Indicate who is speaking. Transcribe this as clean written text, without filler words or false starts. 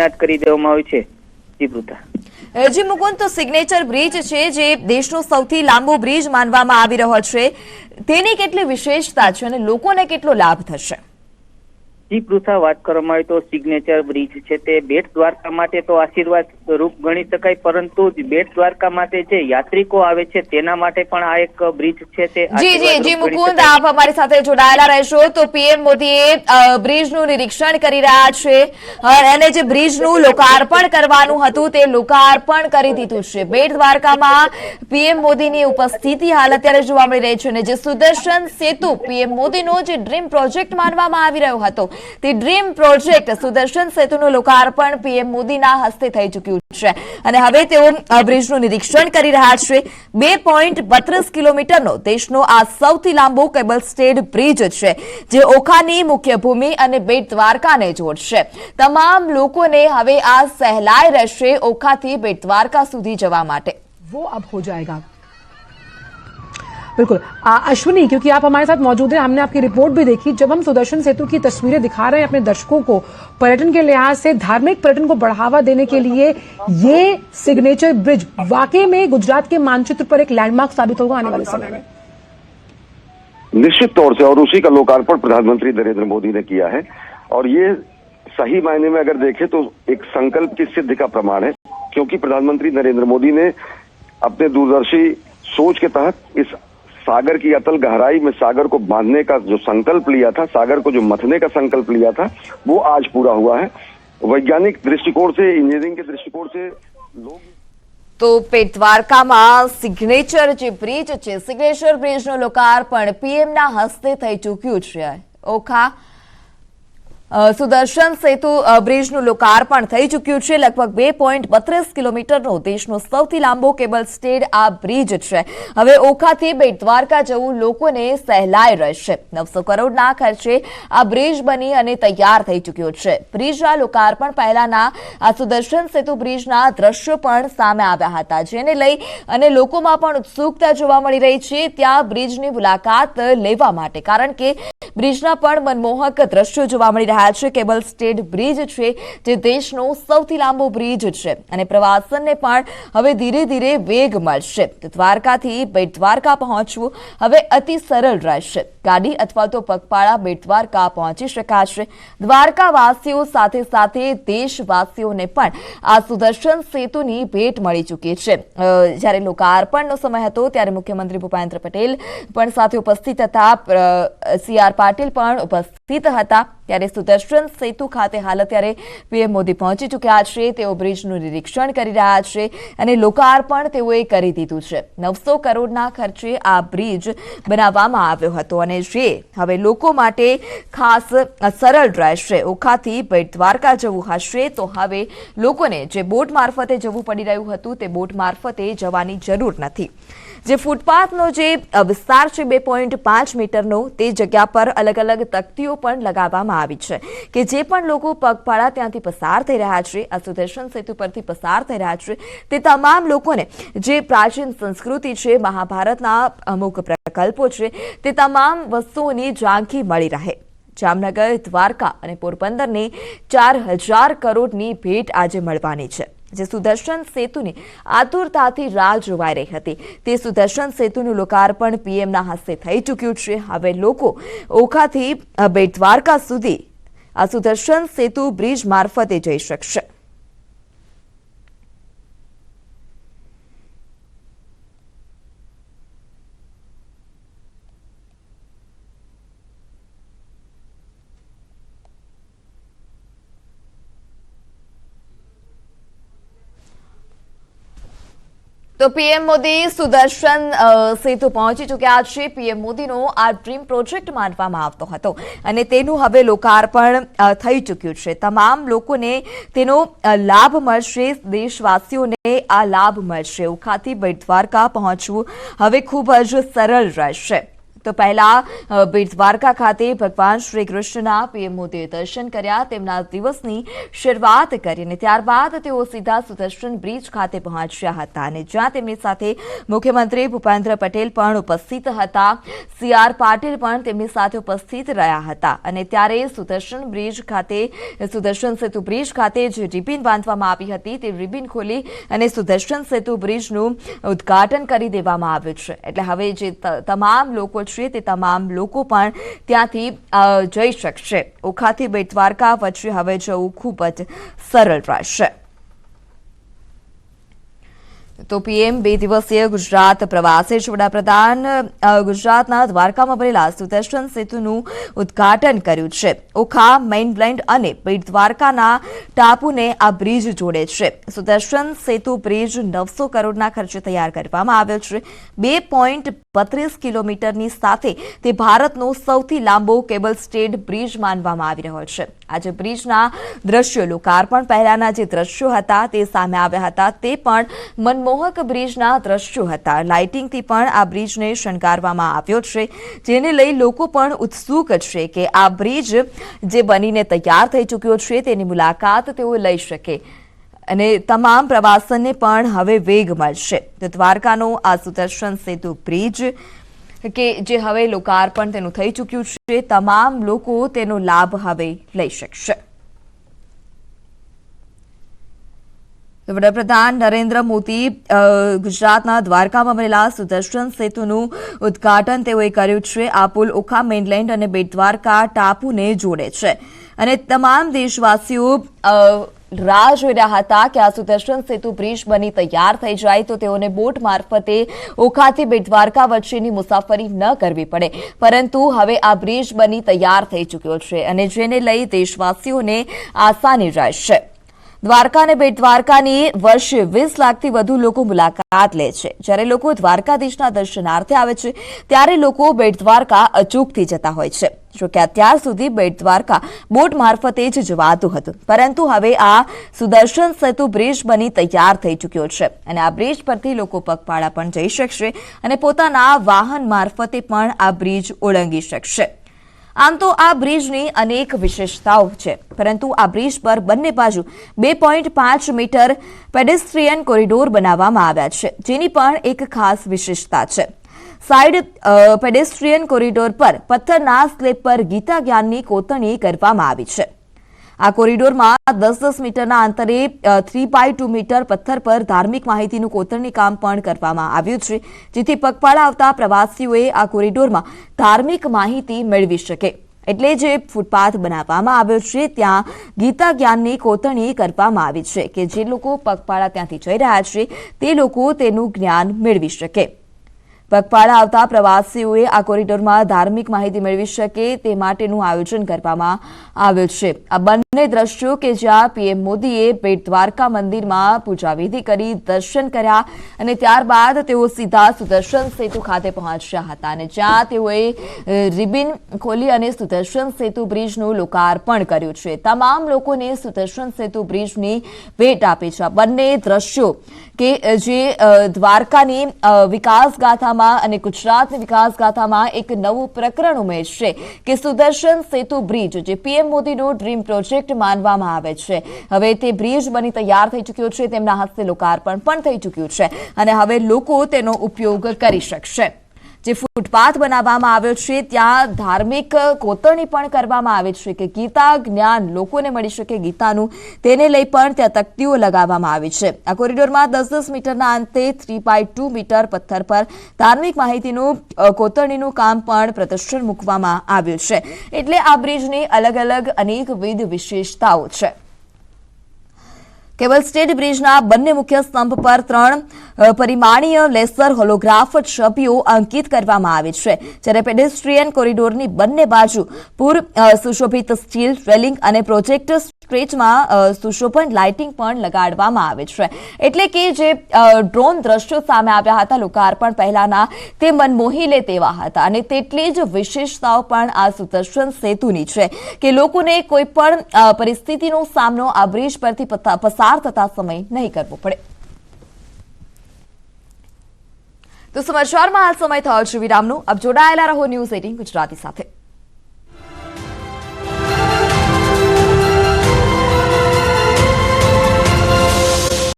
Speaker 1: તૈનાત કરી દેવામાં આવી છે। જી પૃથા।
Speaker 2: જી મુકુંદ, તો સિગ્નેચર બ્રિજ છે જે દેશનો સૌથી લાંબો બ્રિજ માનવામાં આવી રહ્યો છે, તેની કેટલી વિશેષતા છે અને લોકોને કેટલો લાભ થશે?
Speaker 1: જી પૃથા, વાત કરવામાં આવે તો સિગ્નેચર બ્રિજ છે તે બેટ દ્વારકા માટે તો આશીર્વાદ રૂપ ગણી શકાય, પરંતુ બેટ દ્વારકા માટે જે યાત્રિકો આવે છે તેના માટે પણ આ એક બ્રિજ છે તે
Speaker 2: જી મુકુંદ, આપ અમારી સાથે જોડાયેલા રહેશો। તો પીએમ મોદીએ બ્રિજનું નિરીક્ષણ કરી રહ્યા છે અને જે બ્રિજનું લોકાર્પણ કરવાનું હતું તે લોકાર્પણ કરી દીધું છે। બેટ દ્વારકામાં પીએમ મોદીની ઉપસ્થિતિ હાલ અત્યારે જોવા મળી રહી છે અને જે સુદર્શન સેતુ પીએમ મોદીનો જે ડ્રીમ પ્રોજેક્ટ માનવામાં આવી રહ્યો હતો તે ડ્રીમ પ્રોજેક્ટ સુદર્શન સેતુનું લોકાર્પણ પીએમ મોદીના હસ્તે થઈ ચૂક્યું છે અને હવે તેઓ બ્રિજનું નિરીક્ષણ કરી રહ્યા છે। 2.32 કિલોમીટરનો દેશનો આ સૌથી લાંબો કેબલ સ્ટેડ બ્રિજ છે જે ઓખાની મુખ્ય ભૂમિ અને બેટ દ્વારકાને જોડશે। તમામ લોકોને હવે આ સહેલાઈ રહેશે ઓખાથી બેટ દ્વારકા સુધી જવા માટે।
Speaker 3: वो अब हो जाएगा। बिल्कुल अश्विनी, क्योंकि आप हमारे साथ मौजूद हैं, हमने आपकी रिपोर्ट भी देखी। जब हम सुदर्शन सेतु की तस्वीरें दिखा रहे हैं अपने दर्शकों को, पर्यटन के लिहाज से धार्मिक पर्यटन को बढ़ावा देने के लिए ये सिग्नेचर ब्रिज वाकई में गुजरात के मानचित्र पर एक लैंडमार्क साबित होगा आने वाले समय में।
Speaker 4: निश्चित तौर से, और उसी का लोकार्पण प्रधानमंत्री नरेंद्र मोदी ने किया है और ये सही मायने में अगर देखें तो एक संकल्प की सिद्धि का प्रमाण है, क्योंकि प्रधानमंत्री नरेंद्र मोदी ने अपने दूरदर्शी सोच के तहत इस सागर की अतल गहराई में सागर को बांधने का जो संकल्प लिया था, सागर को जो मथने का संकल्प लिया था, वो आज पूरा हुआ है। वैज्ञानिक दृष्टिकोण से, इंजीनियरिंग के दृष्टिकोण से लोग
Speaker 2: तो बेट દ્વારકામાં સિગ્નેચર જે બ્રિજ છે, સિગ્નેચર બ્રિજનું લોકાર્પણ પીએમના હસ્તે થઈ ચૂક્યું છે। ઓખા સુદર્શન સેતુ બ્રિજનું લોકાર્પણ થઈ ચૂક્યું છે। લગભગ 2.32 કિલોમીટરનો દેશનો સૌથી લાંબો કેબલ સ્ટેડ આ બ્રિજ છે। હવે ઓખાથી બેટ દ્વારકા જવું લોકોને સહેલાઈ રહેશે। 900 કરોડના ખર્ચે આ બ્રિજ બની અને તૈયાર થઈ ચૂક્યો છે। બ્રિજના લોકાર્પણ પહેલાના આ સુદર્શન સેતુ બ્રિજના દ્રશ્યો પણ સામે આવ્યા હતા, જેને લઈ અને લોકોમાં પણ ઉત્સુકતા જોવા મળી રહી છે ત્યાં બ્રિજની મુલાકાત લેવા માટે, કારણ કે બ્રિજના પણ મનમોહક દ્રશ્યો જોવા મળી રહ્યા છે। કેબલ સ્ટેડ બ્રિજ છે જે દેશનો સૌથી લાંબો બ્રિજ છે અને પ્રવાસનને પણ હવે ધીરે ધીરે વેગ મળશે। દ્વારકાથી બેટ દ્વારકા પહોંચવું હવે અતિ સરળ રહેશે। ગાડી અથવા તો પગપાળા બેટ દ્વારકા પહોંચી શકાશે। દ્વારકાવાસીઓ સાથે સાથે દેશવાસીઓને પણ આ સુદર્શન સેતુની ભેટ મળી ચૂકી છે। જ્યારે લોકાર્પણનો સમય હતો ત્યારે મુખ્યમંત્રી ભૂપેન્દ્ર પટેલ પણ સાથે ઉપસ્થિત હતા, CR પાટીલ પણ ઉપસ્થિત હતા। ત્યારે સુદર્શન સેતુ ખાતે હાલ અત્યારે પીએમ મોદી પહોંચી ચૂક્યા છે। તેઓ બ્રિજનું નિરીક્ષણ કરી રહ્યા છે અને લોકાર્પણ તેઓએ કરી દીધું છે। 900 કરોડના ખર્ચે આ બ્રિજ બનાવવામાં આવ્યો હતો અને જે હવે લોકો માટે ખાસ સરળ રહેશે। ઓખાથી બેટ દ્વારકા જવું હશે તો હવે લોકોને જે બોટ મારફતે જવું પડી રહ્યું હતું તે બોટ મારફતે જવાની જરૂર નથી। જે ફૂટપાથનો જે વિસ્તાર છે 2.5 મીટરનો, તે જગ્યા પર અલગ અલગ તકતીઓ પણ લગાવવામાં આવી છે કે જે પણ લોકો પગપાળા ત્યાંથી પસાર થઈ રહ્યા છે, આ સુદર્શન સેતુ પરથી પસાર થઈ રહ્યા છે, તે તમામ લોકોને જે પ્રાચીન સંસ્કૃતિ છે, મહાભારતના અમુક પ્રકલ્પો છે, તે તમામ વસ્તુઓની ઝાંખી મળી રહે। જામનગર, દ્વારકા અને પોરબંદરને 4000 કરોડની ભેટ આજે મળવાની છે। જે સુદર્શન સેતુની આતુરતાથી રાહ જોવાઈ રહી હતી તે સુદર્શન સેતુનું લોકાર્પણ પીએમના હસ્તે થઈ ચૂક્યું છે। હવે લોકો ઓખાથી બેટ દ્વારકા સુધી આ સુદર્શન સેતુ બ્રિજ મારફતે જઈ શકશે। તો પીએમ મોદી સુદર્શન સેતુ પહોંચી ચૂક્યા છે। પીએમ મોદીનો આ ડ્રીમ પ્રોજેક્ટ માનવામાં આવતો હતો અને તેનું હવે લોકાર્પણ થઈ ચૂક્યું છે। તમામ લોકોને તેનો લાભ મળશે, દેશવાસીઓને આ લાભ મળશે। ઓખાથી બેટ દ્વારકા પહોંચવું હવે ખૂબ જ સરળ રહેશે। તો પહેલા બેટ દ્વારકા ખાતે ભગવાન શ્રી કૃષ્ણના પીએમ મોદીએ દર્શન કર્યા, તેમના દિવસની શરૂઆત કરી અને ત્યારબાદ તેઓ સીધા સુદર્શન બ્રિજ ખાતે પહોંચ્યા હતા અને જ્યાં તેમની સાથે મુખ્યમંત્રી ભૂપેન્દ્ર પટેલ પણ ઉપસ્થિત હતા, CR પાટીલ પણ તેમની સાથે ઉપસ્થિત રહ્યા હતા અને ત્યારે સુદર્શન સેતુ બ્રિજ ખાતે જે રિબિન બાંધવામાં આવી હતી તે રિબિન ખોલી અને સુદર્શન સેતુ બ્રિજનું ઉદ્ઘાટન કરી દેવામાં આવ્યું છે. એટલે હવે જે તમામ લોકો તે તમામ લોકો પણ ત્યાંથી જઈ શકશે. ઓખાથી બેટ દ્વારકા વચ્ચે હવે જવું ખૂબ જ સરળ રહેશે. તો પીએમ 2 દિવસીય ગુજરાત પ્રવાસે છે. વડાપ્રધાન ગુજરાતના દ્વારકામાં બનેલા સુદર્શન સેતુનું ઉદ્ઘાટન કર્યું છે. ઓખા, મેઇનલેન્ડ અને બેટ દ્વારકાના ટાપુને આ બ્રિજ જોડે છે. સુદર્શન સેતુ બ્રિજ 900 કરોડના ખર્ચે તૈયાર કરવામાં આવ્યો છે. 2.32 કિલોમીટરની સાથે તે ભારતનો સૌથી લાંબો કેબલ સ્ટેડ બ્રિજ માનવામાં આવી રહ્યો છે. આજે બ્રિજના દ્રશ્યો લોકાર્પણ પહેલાના જે દ્રશ્યો હતા તે સામે આવ્યા હતા, તે પણ મનમોહક બ્રિજના દ્રશ્યો હતા. લાઇટિંગથી પણ આ બ્રિજને શણગારવામાં આવ્યો છે, જેને લઈ લોકો પણ ઉત્સુક છે કે આ બ્રિજ જે બનીને તૈયાર થઈ ચૂક્યો છે તેની મુલાકાત તેઓ લઈ શકે અને તમામ પ્રવાસનને પણ હવે વેગ મળશે. તો દ્વારકાનો આ સુદર્શન સેતુ બ્રિજ કે જે હવે લોકાર્પણ તેનું થઈ ચૂક્યું છે, તમામ લોકો તેનો લાભ હવે લઈ શકશે. વડાપ્રધાન નરેન્દ્ર મોદી ગુજરાતના દ્વારકામાં બનેલા સુદર્શન સેતુનું ઉદ્ઘાટન તેઓએ કર્યું છે. આ પુલ ઓખા, મેઇનલેન્ડ અને બેટ દ્વારકા ટાપુને જોડે છે અને તમામ દેશવાસીઓ રાહ જોઈ રહ્યા હતા કે આ સુદર્શન સેતુ બ્રિજ બની તૈયાર થઈ જાય તો તેઓને બોટ મારફતે ઓખાથી બેટ દ્વારકા વચ્ચેની મુસાફરી ન કરવી પડે, પરંતુ હવે આ બ્રિજ બની તૈયાર થઈ ચૂક્યો છે અને જેને લઈ દેશવાસીઓને આસાની રહેશે. દ્વારકા અને બેટ દ્વારકાની વર્ષે 20 લાખથી વધુ લોકો મુલાકાત લે છે. જ્યારે લોકો દ્વારકાધીશના દર્શનાર્થે આવે છે ત્યારે લોકો બેટ દ્વારકા અચૂકથી જતા હોય છે. જોકે અત્યાર સુધી બેટ દ્વારકા બોટ મારફતે જ જવાતું હતું, પરંતુ હવે આ સુદર્શન સેતુ બ્રિજ બની તૈયાર થઈ ચૂક્યો છે અને આ બ્રિજ પરથી લોકો પગપાળા પણ જઈ શકશે અને પોતાના વાહન મારફતે પણ આ બ્રિજ ઓળંગી શકશે. આમ તો આ બ્રિજની અનેક વિશેષતાઓ છે, પરંતુ આ બ્રિજ પર બંને બાજુ 2.5 મીટર પેડેસ્ટ્રીયન કોરિડોર બનાવવામાં આવ્યા છે, જેની પણ એક ખાસ વિશેષતા છે. સાઇડ પેડેસ્ટ્રીયન કોરિડોર પર પથ્થરના સ્લેબ પર ગીતા જ્ઞાનની કોતરણી કરવામાં આવી છે. આ કોરિડોરમાં 10-10 મીટરના અંતરે 3x2 મીટર પથ્થર પર ધાર્મિક માહિતીનું કોતરણી કામ પણ કરવામાં આવ્યું છે, જેથી પગપાળા આવતા પ્રવાસીઓએ આ કોરિડોરમાં ધાર્મિક માહિતી મેળવી શકે. એટલે જે ફૂટપાથ બનાવવામાં આવ્યો છે ત્યાં ગીતા જ્ઞાનની કોતરણી કરવામાં આવી છે કે જે લોકો પગપાળા ત્યાંથી જઈ રહ્યા છે તે લોકો તેનું જ્ઞાન મેળવી શકે. પગપાળા આવતા પ્રવાસીઓએ આ કોરિડોરમાં ધાર્મિક માહિતી મેળવી શકે તે માટેનું આયોજન કરવામાં આવ્યું છે. આ બંને દ્રશ્યો કે જ્યાં પીએમ મોદીએ બેટ દ્વારકા મંદિરમાં પૂજાવિધિ કરી દર્શન કર્યા અને ત્યારબાદ તેઓ સીધા સુદર્શન સેતુ ખાતે પહોંચ્યા હતા અને જ્યાં તેઓએ રિબિન ખોલી અને સુદર્શન સેતુ બ્રિજનું લોકાર્પણ કર્યું છે. તમામ લોકોને સુદર્શન સેતુ બ્રિજની ભેટ આપી છે. આ બંને દ્રશ્યો કે જે દ્વારકાની વિકાસ ગાથામાં અને ગુજરાતની વિકાસ ગાથામાં એક નવું પ્રકરણ ઉમેરશે કે સુદર્શન સેતુ બ્રિજ જે પીએમ મોદીનો ડ્રીમ પ્રોજેક્ટ માનવામાં આવે છે, હવે તે બ્રિજ બની તૈયાર થઈ ચૂક્યો છે. તેમના હસ્તે લોકાર્પણ પણ થઈ ચૂક્યું છે અને હવે લોકો તેનો ઉપયોગ કરી શકશે. જે ફૂટપાથ બનાવવામાં આવ્યો છે ત્યાં ધાર્મિક કોતરણી પણ કરવામાં આવે છે કે ગીતા જ્ઞાન લોકોને મળી શકે ગીતાનું, તેને લઈ પણ ત્યાં તકતીઓ લગાવવામાં આવી છે. આ કોરિડોરમાં 10-10 મીટરના અંતે 3x2 મીટર પથ્થર પર ધાર્મિક માહિતીનું કોતરણીનું કામ પણ પ્રદર્શન મૂકવામાં આવ્યું છે. એટલે આ બ્રિજની અલગ અલગ અનેકવિધ વિશેષતાઓ છે. કેબલ સ્ટેડ બ્રિજના બંને મુખ્ય સ્તંભ પર 3 પરિમાણીય લેસર હોલોગ્રાફ છબીઓ અંકિત કરવામાં આવી છે, જ્યારે પેડેસ્ટ્રીયન કોરિડોરની બંને બાજુ સુશોભિત સ્ટીલ રેલિંગ અને પ્રોજેક્ટ સ્ટ્રેચમાં સુશોભન લાઇટિંગ પણ લગાડવામાં આવે છે. એટલે કે જે ડ્રોન દ્રશ્યો સામે આવ્યા હતા લોકાર્પણ પહેલાના તે મનમોહી લે તેવા હતા અને તેટલી જ વિશેષતાઓ પણ આ સુદર્શન સેતુની છે કે લોકોને કોઈ પણ પરિસ્થિતિનો સામનો આ બ્રિજ પરથી પસાર થતા સમય નહીં કરવો પડે. તો સમાચારમાં હાલ સમય થયો છે વિરામનો. अब જોડાયેલા રહો ન્યૂઝ 18 ગુજરાતી સાથે.